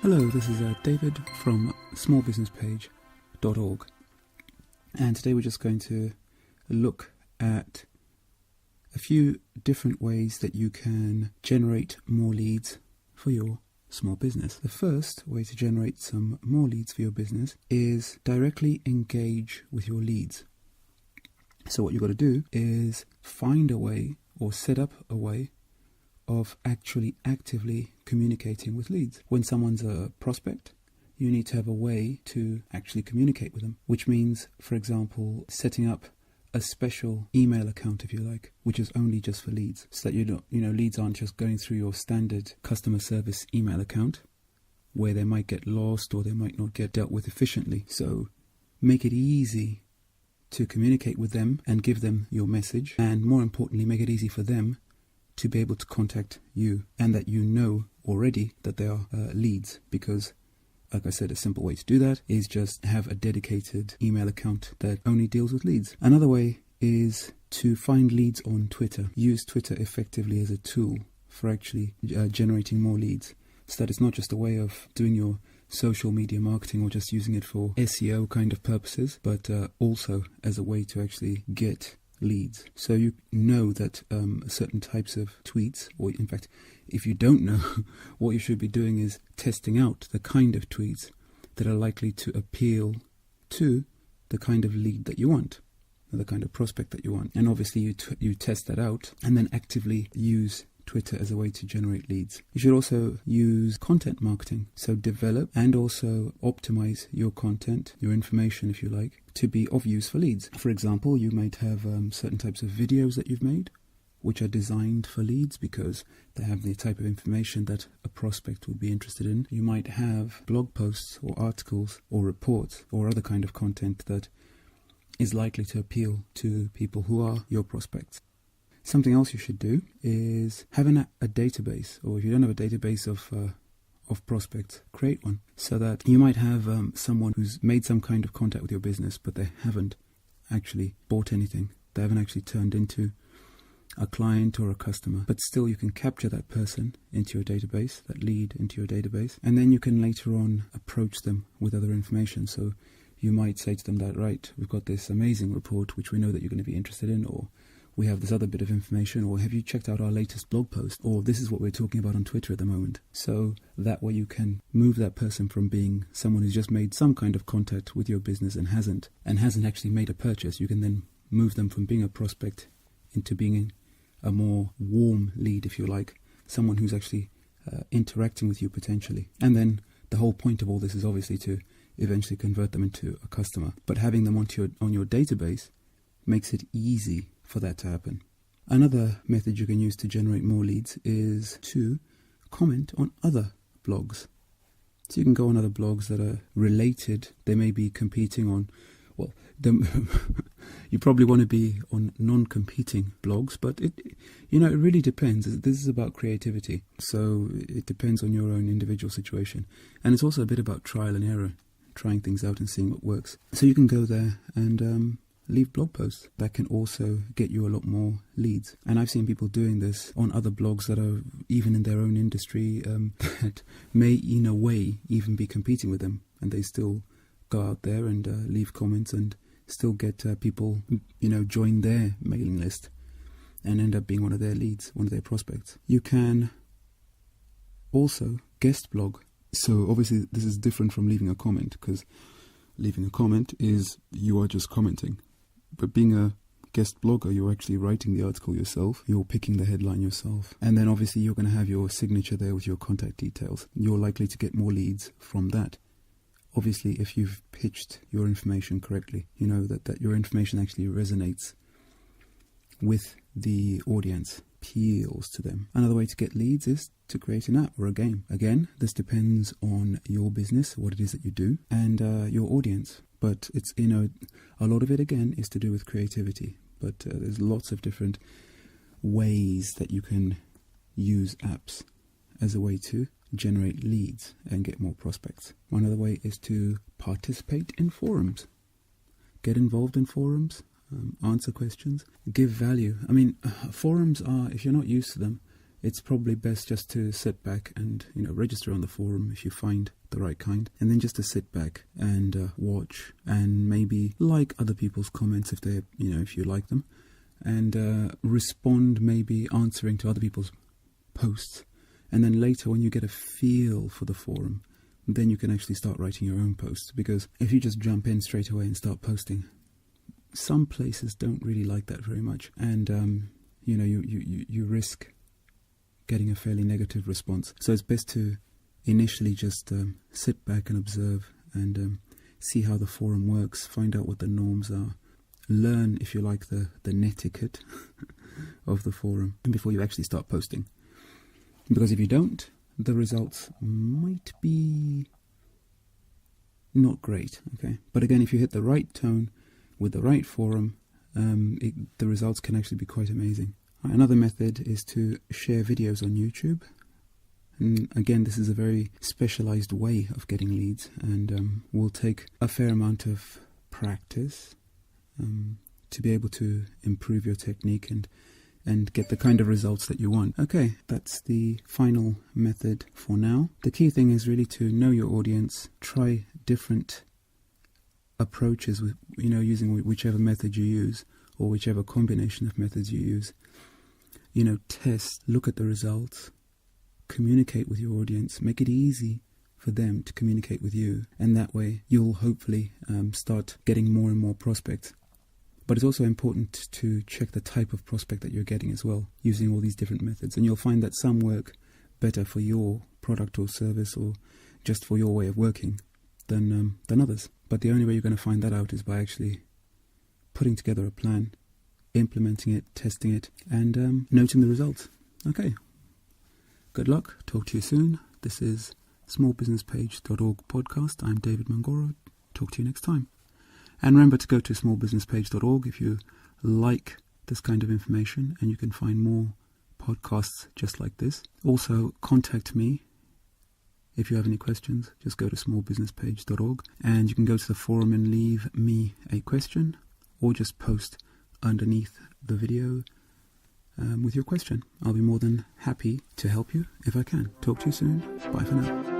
Hello, this is David from smallbusinesspage.org, and today we're just going to look at a few different ways that you can generate more leads for your small business. The first way to generate some more leads for your business is directly engage with your leads. So what you've got to do is find a way or set up a way of actually actively communicating with leads. When someone's a prospect, you need to have a way to actually communicate with them, which means, for example, setting up a special email account, if you like, which is only just for leads, so that leads aren't just going through your standard customer service email account where they might get lost or they might not get dealt with efficiently. So make it easy to communicate with them and give them your message, and more importantly, make it easy for them to be able to contact you, and that you know already that they are leads, because, like I said, a simple way to do that is just have a dedicated email account that only deals with leads. Another way is to find leads on Twitter. Use Twitter effectively as a tool for actually generating more leads, so that it's not just a way of doing your social media marketing or just using it for SEO kind of purposes, but also as a way to actually get leads. So you know that certain types of tweets, or in fact, if you don't know, what you should be doing is testing out the kind of tweets that are likely to appeal to the kind of lead that you want, or the kind of prospect that you want. And obviously you test that out and then actively use Twitter as a way to generate leads. You should also use content marketing. So develop and also optimize your content, your information, if you like, to be of use for leads. For example, you might have certain types of videos that you've made which are designed for leads because they have the type of information that a prospect would be interested in. You might have blog posts or articles or reports or other kind of content that is likely to appeal to people who are your prospects. Something else you should do is have a database, or if you don't have a database of prospects, create one, so that you might have someone who's made some kind of contact with your business, but they haven't actually bought anything. They haven't actually turned into a client or a customer, but still you can capture that person into your database, that lead into your database, and then you can later on approach them with other information. So you might say to them that, right, we've got this amazing report which we know that you're going to be interested in, or we have this other bit of information, or have you checked out our latest blog post, or this is what we're talking about on Twitter at the moment. So that way you can move that person from being someone who's just made some kind of contact with your business and hasn't actually made a purchase. You can then move them from being a prospect into being a more warm lead, if you like, someone who's actually interacting with you potentially. And then the whole point of all this is obviously to eventually convert them into a customer. But having them on your database makes it easy for that to happen. Another method you can use to generate more leads is to comment on other blogs. So you can go on other blogs that are related. They may be competing on, you probably want to be on non-competing blogs, but it really depends. This is about creativity, so it depends on your own individual situation. And it's also a bit about trial and error, trying things out and seeing what works. So you can go there and leave blog posts. That can also get you a lot more leads. And I've seen people doing this on other blogs that are even in their own industry that may in a way even be competing with them, and they still go out there and leave comments and still get people join their mailing list and end up being one of their leads, one of their prospects. You can also guest blog. So obviously this is different from leaving a comment, because leaving a comment is you are just commenting. But being a guest blogger, you're actually writing the article yourself, you're picking the headline yourself, and then obviously you're going to have your signature there with your contact details. You're likely to get more leads from that. Obviously, if you've pitched your information correctly, you know that your information actually resonates with the audience, appeals to them. Another way to get leads is to create an app or a game. Again, this depends on your business, what it is that you do, and your audience. But it's, a lot of it again is to do with creativity. But there's lots of different ways that you can use apps as a way to generate leads and get more prospects. One other way is to participate in forums. Get involved in forums, answer questions, give value. I mean, forums are, if you're not used to them, it's probably best just to sit back and, register on the forum if you find the right kind, and then just to sit back and watch and maybe like other people's comments if they, if you like them, and respond, maybe answering to other people's posts. And then later, when you get a feel for the forum, then you can actually start writing your own posts. Because if you just jump in straight away and start posting, some places don't really like that very much, and you risk getting a fairly negative response. So it's best to initially just sit back and observe and see how the forum works, find out what the norms are, learn, if you like, the netiquette of the forum before you actually start posting. Because if you don't, the results might be not great, okay? But again, if you hit the right tone with the right forum, the results can actually be quite amazing. Another method is to share videos on YouTube. And again, this is a very specialized way of getting leads, and will take a fair amount of practice to be able to improve your technique and get the kind of results that you want. Okay, that's the final method for now. The key thing is really to know your audience, try different approaches with, using whichever method you use, or whichever combination of methods you use. Test, look at the results, communicate with your audience, make it easy for them to communicate with you, and that way you'll hopefully start getting more and more prospects. But it's also important to check the type of prospect that you're getting as well, using all these different methods. And you'll find that some work better for your product or service, or just for your way of working, than others. But the only way you're going to find that out is by actually putting together a plan, implementing it, testing it, and noting the results. Okay, good luck. Talk to you soon. This is smallbusinesspage.org podcast. I'm David Mangoro. Talk to you next time. And remember to go to smallbusinesspage.org if you like this kind of information, and you can find more podcasts just like this. Also, contact me if you have any questions. Just go to smallbusinesspage.org, and you can go to the forum and leave me a question, or just post underneath the video with your question. I'll be more than happy to help you if I can. Talk to you soon. Bye for now.